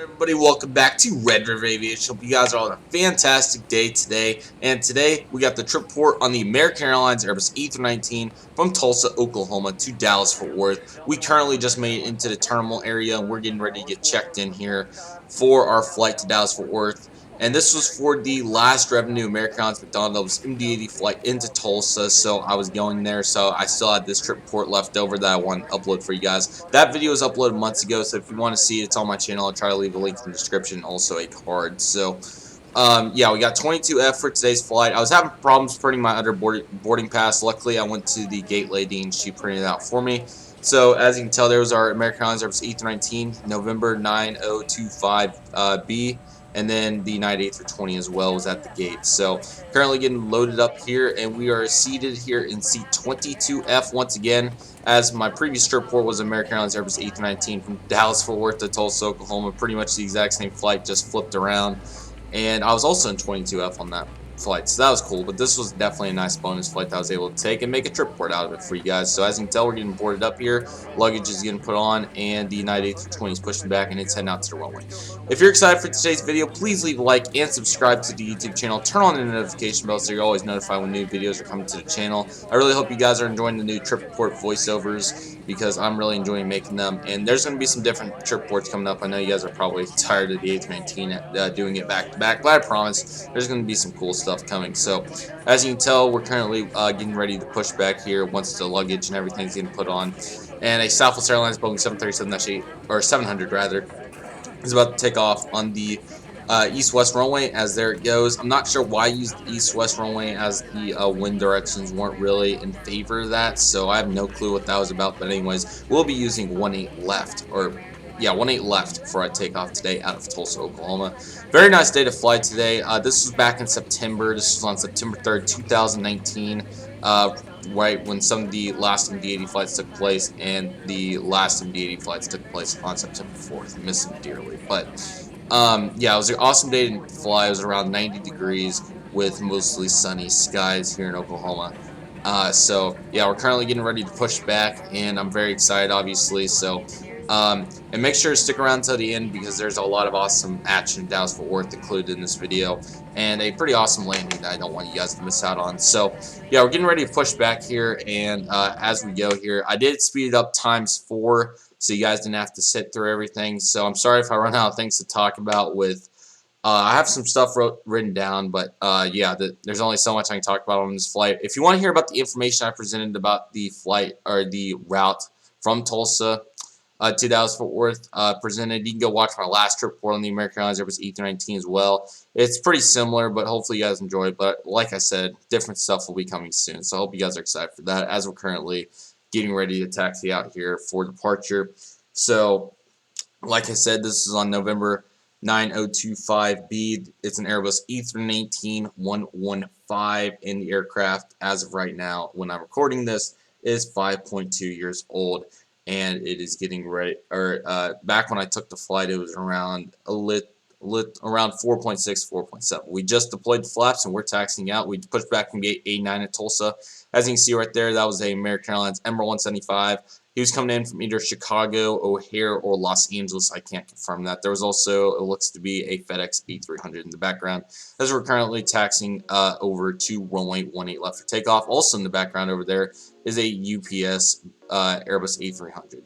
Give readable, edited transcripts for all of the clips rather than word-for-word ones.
Everybody, welcome back to Redriveraviation. Hope you guys are all having a fantastic day today. And today we got the trip report on the American Airlines Airbus A319 from Tulsa, Oklahoma to Dallas, Fort Worth. We currently just made it into the terminal area and we're getting ready to get checked in here for our flight to Dallas, Fort Worth. And this was for the last revenue American Airlines McDonnell MD-80 flight into Tulsa. So I was going there. So I still had this trip report left over that I want to upload for you guys. That video was uploaded months ago. So if you want to see it, it's on my channel. I'll try to leave a link in the description, also a card. So yeah, we got 22F for today's flight. I was having problems printing my other boarding pass. Luckily, I went to the gate lady and she printed it out for me. So as you can tell, there was our American Airlines Airbus A319, November 9025B. And then the 98-20 as well was at the gate. So currently getting loaded up here, and we are seated here in seat 22F once again. As my previous trip report was American Airlines Airbus A319 from Dallas Fort Worth to Tulsa, Oklahoma. Pretty much the exact same flight, just flipped around. And I was also in 22F on that flight, so that was cool. But this was definitely a nice bonus flight that I was able to take and make a trip report out of it for you guys. So as you can tell, we're getting boarded up here, luggage is getting put on, and the 98-20 is pushing back and it's heading out to the runway. If you're excited for today's video, please leave a like and subscribe to the YouTube channel. Turn on the notification bell so you're always notified when new videos are coming to the channel. I really hope you guys are enjoying the new trip report voiceovers because I'm really enjoying making them. And there's going to be some different trip reports coming up. I know you guys are probably tired of the A319 doing it back to back, but I promise there's going to be some cool stuff coming. So as you can tell, we're currently getting ready to push back here once the luggage and everything's getting put on. And a Southwest Airlines Boeing 737-8 or 700 rather is about to take off on the east-west runway. As there it goes. I'm not sure why I used the east-west runway, as the wind directions weren't really in favor of that, so I have no clue what that was about. But anyways, we'll be using 18 left, or yeah, 18 left for a takeoff today out of Tulsa, Oklahoma. Very nice day to fly today. This was back in September. This was on September 3rd, 2019. Right when some of the last MD-80 flights took place, and the last MD-80 flights took place on September 4th. I miss them dearly. But yeah, it was an awesome day to fly. It was around 90 degrees with mostly sunny skies here in Oklahoma. So yeah, we're currently getting ready to push back, and I'm very excited, obviously. So and make sure to stick around till the end because there's a lot of awesome action in Dallas Fort Worth included in this video, and a pretty awesome landing that I don't want you guys to miss out on. So yeah, we're getting ready to push back here, and as we go here, I did speed it up ×4 so you guys didn't have to sit through everything. So I'm sorry if I run out of things to talk about with I have some stuff written down, but yeah, there's only so much I can talk about on this flight. If you want to hear about the information I presented about the flight or the route from Tulsa to Dallas Fort Worth presented, you can go watch my last trip report on the American Airlines Airbus A319 as well. It's pretty similar, but hopefully you guys enjoy it. But like I said, different stuff will be coming soon, so I hope you guys are excited for that as we're currently getting ready to taxi out here for departure. So like I said, this is on November 9025B. It's an Airbus A319-115, and the aircraft, as of right now, when I'm recording this, is 5.2 years old, and it is getting ready. Or back when I took the flight, it was around around 4.6, 4.7. We just deployed the flaps and we're taxiing out. We pushed back from gate A9 at Tulsa. As you can see right there, that was a American Airlines Emerald 175. He was coming in from either Chicago, O'Hare, or Los Angeles. I can't confirm that. There was also, it looks to be, a FedEx A300 in the background, as we're currently taxiing over to runway 18 left for takeoff. Also in the background over there is a UPS Airbus A300.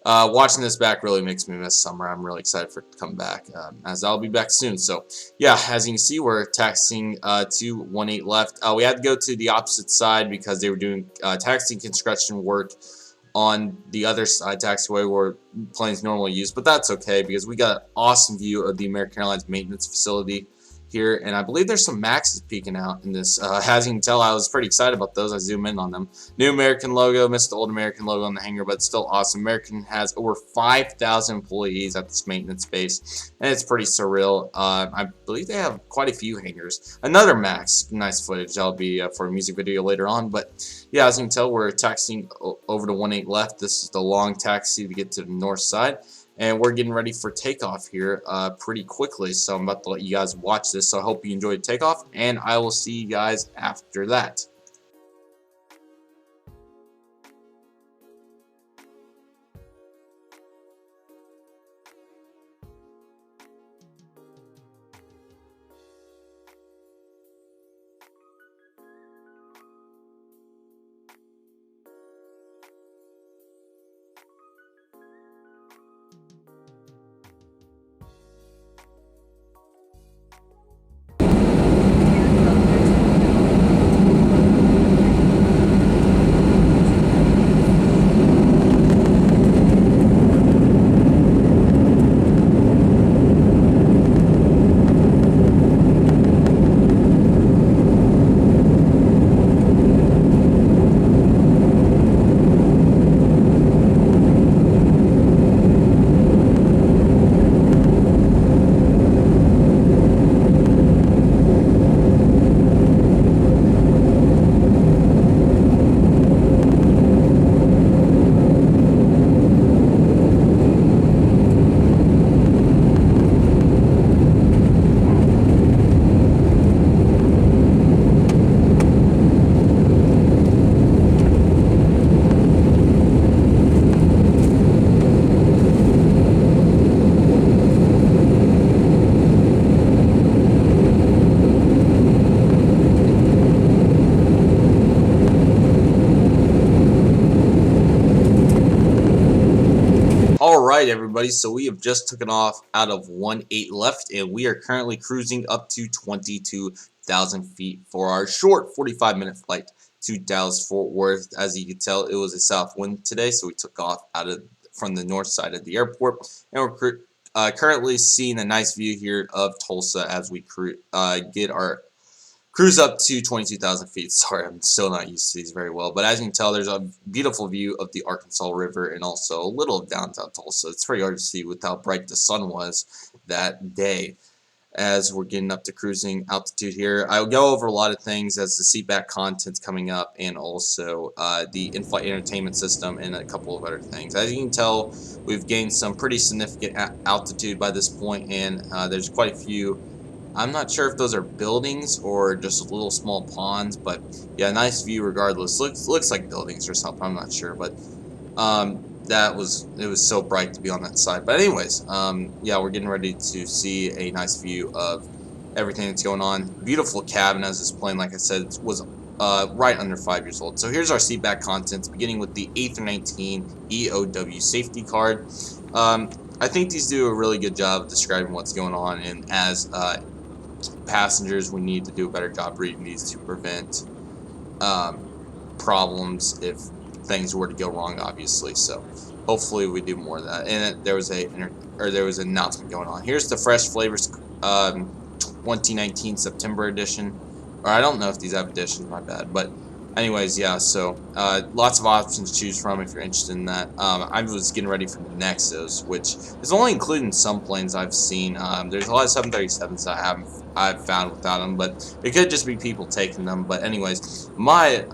Watching this back really makes me miss summer. I'm really excited for it to come back, as I'll be back soon. So yeah, as you can see, we're taxiing to 18 left. We had to go to the opposite side because they were doing taxi construction work on the other side taxiway where planes normally use, but that's okay because we got an awesome view of the American Airlines maintenance facility here, and I believe there's some Maxes peeking out in this. As you can tell, I was pretty excited about those. I zoom in on them. New American logo, missed the old American logo on the hangar, but still awesome. American has over 5,000 employees at this maintenance base, and it's pretty surreal. I believe they have quite a few hangars. Another Max, nice footage. That'll be for a music video later on, but yeah, as you can tell, we're taxiing over to 18 left. This is the long taxi to get to the north side. And we're getting ready for takeoff here pretty quickly. So I'm about to let you guys watch this. So I hope you enjoyed takeoff, and I will see you guys after that. everybody. So we have just taken off out of 1-8 left, and we are currently cruising up to 22,000 feet for our short 45-minute flight to Dallas-Fort Worth. As you can tell, it was a south wind today, so we took off from the north side of the airport, and we're currently seeing a nice view here of Tulsa as we get our cruise up to 22,000 feet. Sorry, I'm still not used to these very well. But as you can tell, there's a beautiful view of the Arkansas River and also a little of downtown Tulsa. It's pretty hard to see with how bright the sun was that day as we're getting up to cruising altitude here. I'll go over a lot of things as the seatback content's coming up, and also the in-flight entertainment system and a couple of other things. As you can tell, we've gained some pretty significant altitude by this point, and there's quite a few. I'm not sure if those are buildings or just little small ponds, but yeah, nice view regardless. Looks like buildings or something. I'm not sure, but it was so bright to be on that side. But anyways, yeah, we're getting ready to see a nice view of everything that's going on. Beautiful cabin, as this plane, like I said, was right under 5 years old. So here's our seatback contents, beginning with the A319 EOW safety card. I think these do a really good job of describing what's going on, and as passengers, we need to do a better job reading these to prevent problems if things were to go wrong, obviously. So hopefully we do more of that. And there was an announcement going on. Here's the Fresh Flavors 2019 September edition, or I don't know if these have editions, my bad, but anyways, yeah, so lots of options to choose from if you're interested in that. I was getting ready for the Nexos, which is only included in some planes I've seen. There's a lot of 737s that I've found without them, but it could just be people taking them. But anyways, I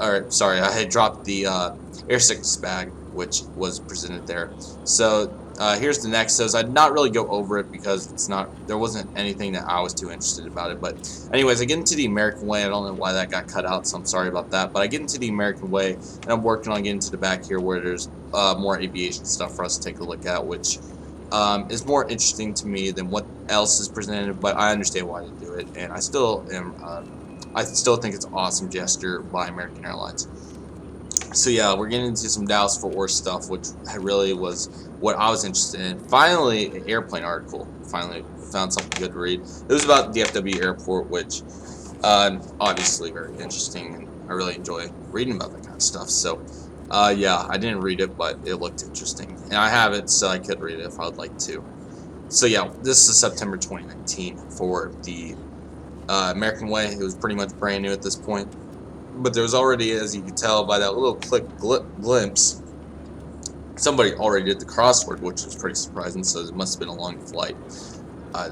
had dropped the Air 6 bag, which was presented there. So here's the Nexos. I'd not really go over it because there wasn't anything that I was too interested about it. But anyways, I get into the American Way. I don't know why that got cut out, so I'm sorry about that. But I get into the American Way, and I'm working on getting to the back here where there's more aviation stuff for us to take a look at, which is more interesting to me than what else is presented. But I understand why they do it, and I still think it's an awesome gesture by American Airlines. So yeah, we're getting into some Dallas-Fort Worth stuff, which really was what I was interested in. Finally, an airplane article. Finally found something good to read. It was about DFW Airport, which obviously very interesting, and I really enjoy reading about that kind of stuff. So yeah, I didn't read it, but it looked interesting, and I have it, so I could read it if I would like to. So yeah, this is September 2019 for the American Way. It was pretty much brand new at this point. But there was already, as you can tell by that little glimpse, somebody already did the crossword, which was pretty surprising. So it must have been a long flight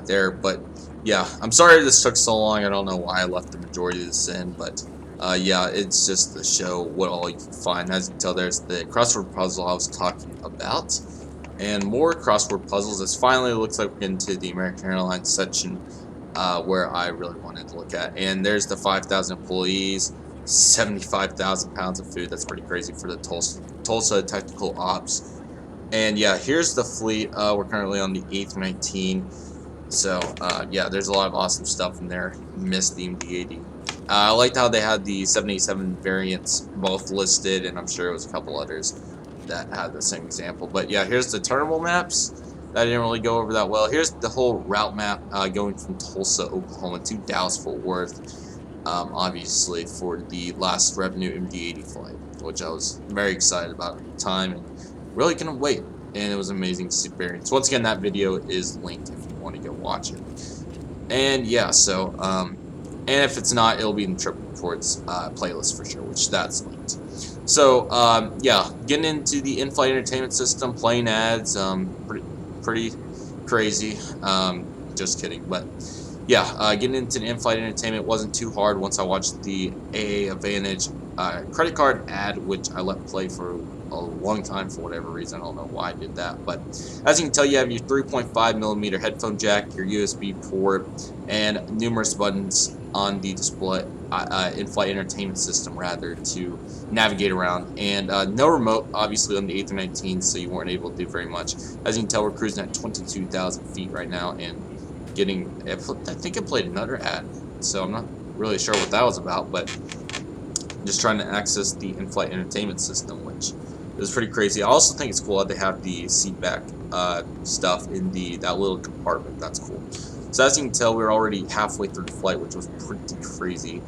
there. But yeah, I'm sorry this took so long. I don't know why I left the majority of this in, but yeah, it's just to show what all you can find. As you can tell, there's the crossword puzzle I was talking about, and more crossword puzzles. This finally looks like we're getting to the American Airlines section where I really wanted to look at. And there's the 5,000 employees. 75,000 pounds of food. That's pretty crazy for the Tulsa Technical Ops. And yeah, here's the fleet. We're currently on the A319. So yeah, there's a lot of awesome stuff in there. Missed the MD-80. I liked how they had the 787 variants both listed, and I'm sure it was a couple others that had the same example. But yeah, here's the terminal maps. That didn't really go over that well. Here's the whole route map going from Tulsa, Oklahoma to Dallas-Fort Worth. Obviously for the last revenue MD-80 flight, which I was very excited about at the time and really couldn't wait, and it was an amazing experience. Once again, that video is linked if you want to go watch it. And yeah, so and if it's not, it'll be in the Trip Reports playlist for sure, which that's linked. So yeah, getting into the in-flight entertainment system, playing ads, pretty crazy. Just kidding, but yeah, getting into the in-flight entertainment wasn't too hard once I watched the AA Advantage credit card ad, which I let play for a long time for whatever reason. I don't know why I did that. But as you can tell, you have your 3.5mm headphone jack, your USB port, and numerous buttons on the display, in-flight entertainment system, rather, to navigate around. And no remote, obviously, on the A319, so you weren't able to do very much. As you can tell, we're cruising at 22,000 feet right now, and I think it played another ad, so I'm not really sure what that was about, but just trying to access the in-flight entertainment system, which was pretty crazy. I also think it's cool that they have the seat back stuff in that little compartment. That's cool. So as you can tell, we're already halfway through the flight, which was pretty crazy.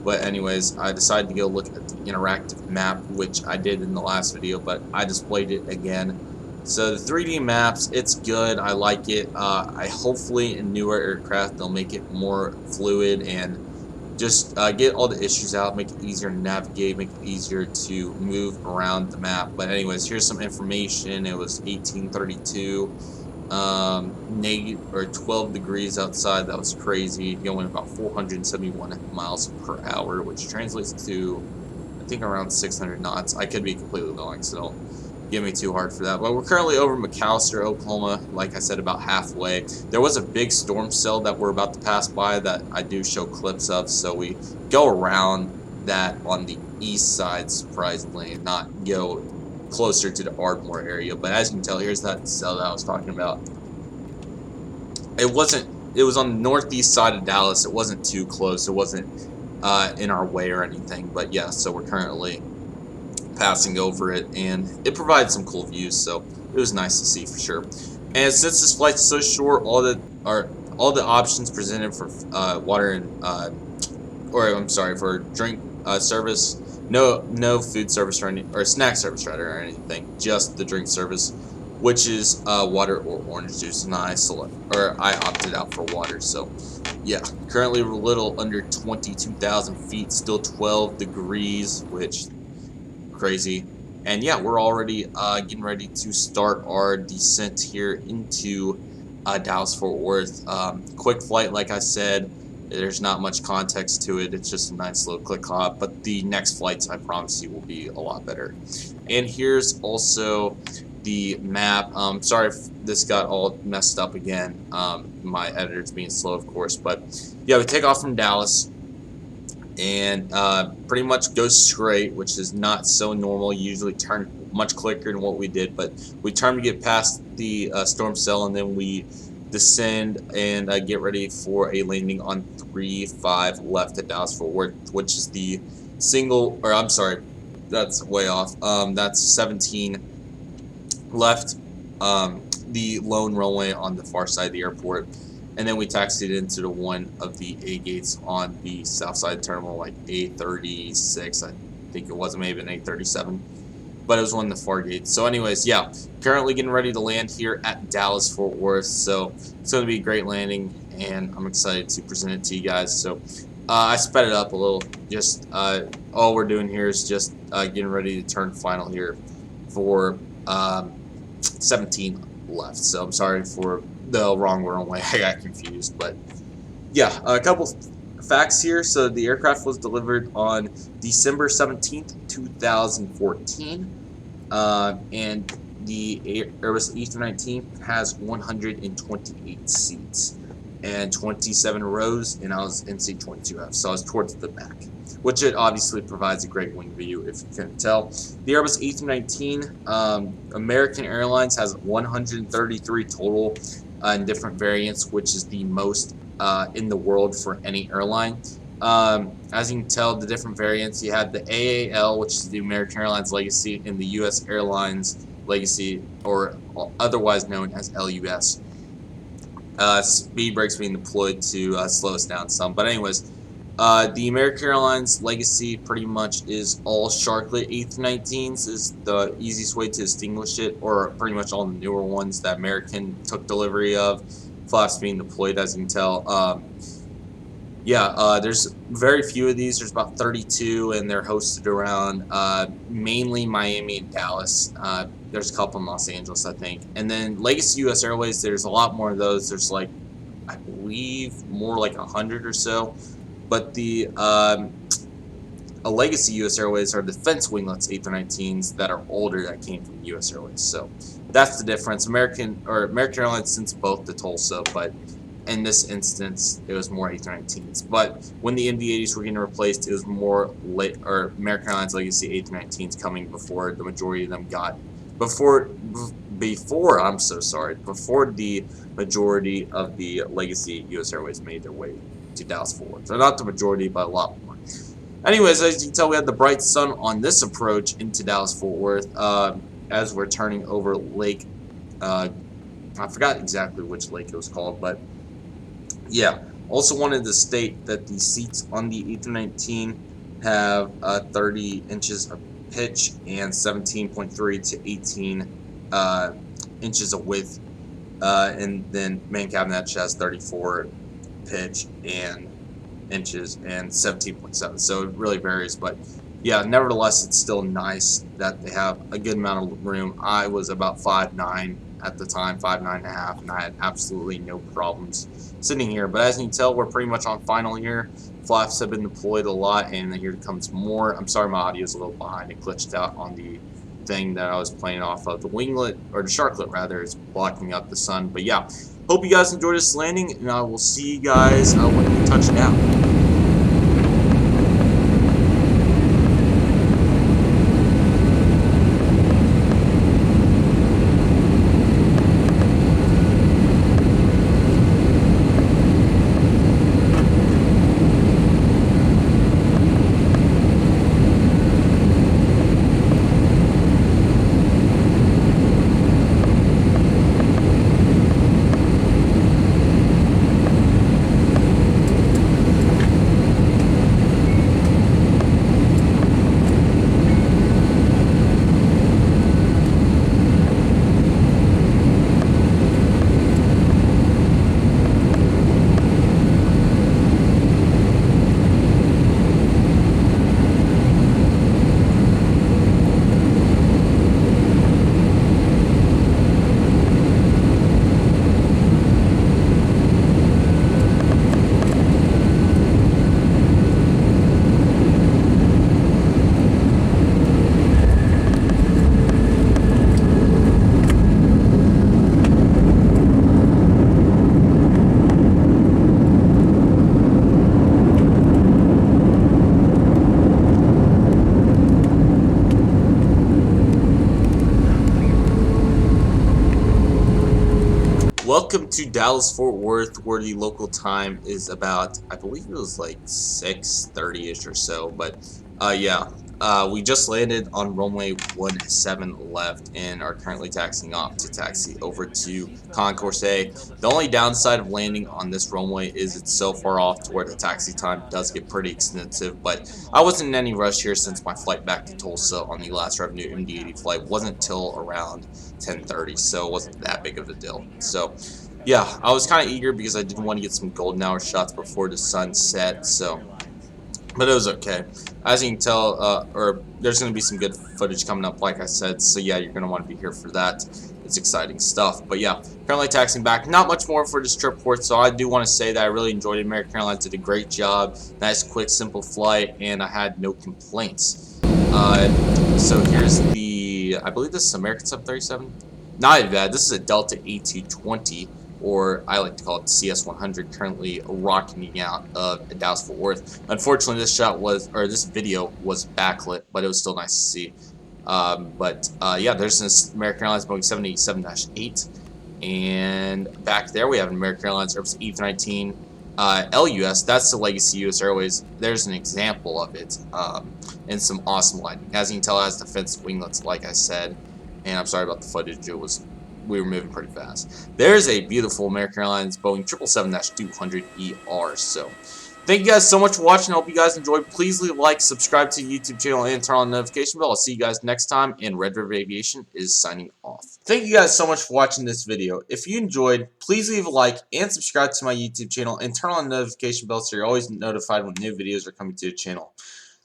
But anyways, I decided to go look at the interactive map, which I did in the last video, but I displayed it again. So the 3D maps, it's good. I like it. I hopefully in newer aircraft they'll make it more fluid and just get all the issues out, make it easier to navigate, make it easier to move around the map. But anyways, here's some information. It was 1832, negative or 12 degrees outside. That was crazy. Going about 471 miles per hour, which translates to I think around 600 knots. I could be completely wrong, so don't get me too hard for that. But we're currently over McAlester, Oklahoma, like I said, about halfway. There was a big storm cell that we're about to pass by that I do show clips of, so we go around that on the east side, surprisingly, and not go closer to the Ardmore area. But as you can tell, here's that cell that I was talking about. It was on the northeast side of Dallas. It wasn't too close. It wasn't in our way or anything. But yeah, so we're currently passing over it, and it provides some cool views, so it was nice to see for sure. And since this flight's so short, all the options presented for water and or I'm sorry, for drink service, no food service or snack service rather or anything, just the drink service, which is water or orange juice, and I opted out for water. So yeah, currently we're a little under 22,000 feet, still 12 degrees, which crazy. And yeah, we're already getting ready to start our descent here into Dallas-Fort Worth. Quick flight, like I said. There's not much context to it. It's just a nice little click hop. But the next flights, I promise you, will be a lot better. And here's also the map. Sorry if this got all messed up again. My editor's being slow, of course. But yeah, we take off from Dallas and pretty much go straight, which is not so normal. You usually turn much quicker than what we did, but we turn to get past the storm cell, and then we descend and get ready for a landing on 3-5 left at Dallas-Fort Worth, which is the single, or I'm sorry, that's way off. That's 17 left, the lone runway on the far side of the airport. And then we taxied into the one of the A gates on the south side terminal, like A36, I think it was, maybe an A37, but it was one of the far gates. So anyways, yeah, currently getting ready to land here at Dallas-Fort Worth, so it's going to be a great landing, and I'm excited to present it to you guys. So I sped it up a little. Just all we're doing here is just getting ready to turn final here for 17 left. So I'm sorry for the wrong runway. I got confused, but yeah, a couple facts here. So the aircraft was delivered on December 17th, 2014, and the Airbus A319 has 128 seats and 27 rows, and I was in seat 22F, so I was towards the back, which it obviously provides a great wing view if you couldn't tell. The Airbus A319, American Airlines has 133 total in different variants, which is the most in the world for any airline. As you can tell, the different variants, you have the AAL, which is the American Airlines Legacy, and the US Airlines Legacy, or otherwise known as LUS. Speed brakes being deployed to slow us down some. But anyways, the American Airlines Legacy pretty much is all Sharklet A319s is the easiest way to distinguish it, or pretty much all the newer ones that American took delivery of. Flaps being deployed, as you can tell. There's very few of these. There's about 32, and they're hosted around mainly Miami and Dallas. There's a couple in Los Angeles, I think. And then Legacy US Airways, there's a lot more of those. There's like, I believe, more like 100 or so. But the a Legacy US Airways are defense winglets A319s that are older that came from US Airways. So that's the difference. American Airlines since both the Tulsa, but in this instance, it was more A319s. But when the MD-80s were getting replaced, it was more American Airlines Legacy A319s coming before the majority of them got before I'm so sorry, before the majority of the Legacy US Airways made their way to Dallas-Fort Worth. So not the majority, but a lot more. Anyways, as you can tell, we had the bright sun on this approach into Dallas-Fort Worth as we're turning over Lake. I forgot exactly which lake it was called, but yeah. Also wanted to state that the seats on the A319 have 30 inches of pitch and 17.3 to 18 inches of width. And then main cabin that has 34 pitch and inches and 17.7. So it really varies, but yeah, nevertheless, it's still nice that they have a good amount of room. I was about 5'9" at the time, 5'9.5", and I had absolutely no problems sitting here. But as you can tell, we're pretty much on final here. Flaps have been deployed a lot, and here comes more. I'm sorry, my audio is a little behind. It glitched out on the thing that I was playing off of. The winglet, or the sharklet rather, is blocking out the sun. But yeah, hope you guys enjoyed this landing, and I will see you guys when we touch down. Welcome to Dallas-Fort Worth, where the local time is about, I believe it was like 6:30-ish or so, but yeah, we just landed on runway 17 left and are currently taxiing off to taxi over to Concourse A. The only downside of landing on this runway is it's so far off to where the taxi time does get pretty extensive, but I wasn't in any rush here since my flight back to Tulsa on the last revenue MD-80 flight wasn't till around 10:30, so it wasn't that big of a deal. So yeah, I was kind of eager because I did want to get some golden hour shots before the sun set, so, but it was okay. As you can tell, or there's going to be some good footage coming up, like I said, so yeah, you're going to want to be here for that. It's exciting stuff. But yeah, currently taxiing back. Not much more for this trip port, so I do want to say that I really enjoyed it. American Airlines did a great job. Nice, quick, simple flight, and I had no complaints. So here's the, I believe this is American 737. Not bad. This is a Delta A220. Or I like to call it CS100, currently rocking out of Dallas-Fort Worth. Unfortunately, this video was backlit, but it was still nice to see. Yeah, there's this American Airlines Boeing 787-8, and back there we have an American Airlines Airbus A319 LUS. That's the Legacy US Airways. There's an example of it, and some awesome lighting. As you can tell, it has defensive winglets, like I said. And I'm sorry about the footage. We were moving pretty fast. There's a beautiful American Airlines Boeing 777-200ER. So, thank you guys so much for watching. I hope you guys enjoyed. Please leave a like, subscribe to the YouTube channel, and turn on the notification bell. I'll see you guys next time, and Red River Aviation is signing off. Thank you guys so much for watching this video. If you enjoyed, please leave a like and subscribe to my YouTube channel, and turn on the notification bell so you're always notified when new videos are coming to the channel.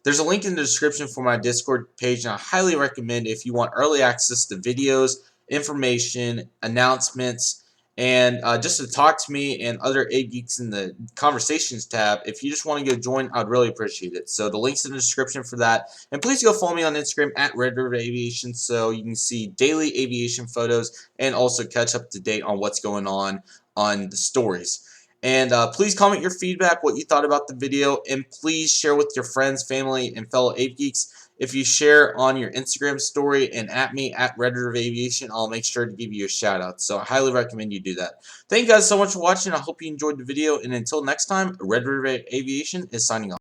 There's a link in the description for my Discord page, and I highly recommend if you want early access to videos, information, announcements, and just to talk to me and other Geeks in the Conversations tab. If you just want to go join, I'd really appreciate it. So the link's in the description for that. And please go follow me on Instagram at Redriveraviation so you can see daily aviation photos and also catch up to date on what's going on the stories. And please comment your feedback, what you thought about the video, and please share with your friends, family, and fellow Ape Geeks. If you share on your Instagram story and at me at Redriveraviation, I'll make sure to give you a shout out. So I highly recommend you do that. Thank you guys so much for watching. I hope you enjoyed the video, and until next time, Redriveraviation is signing off.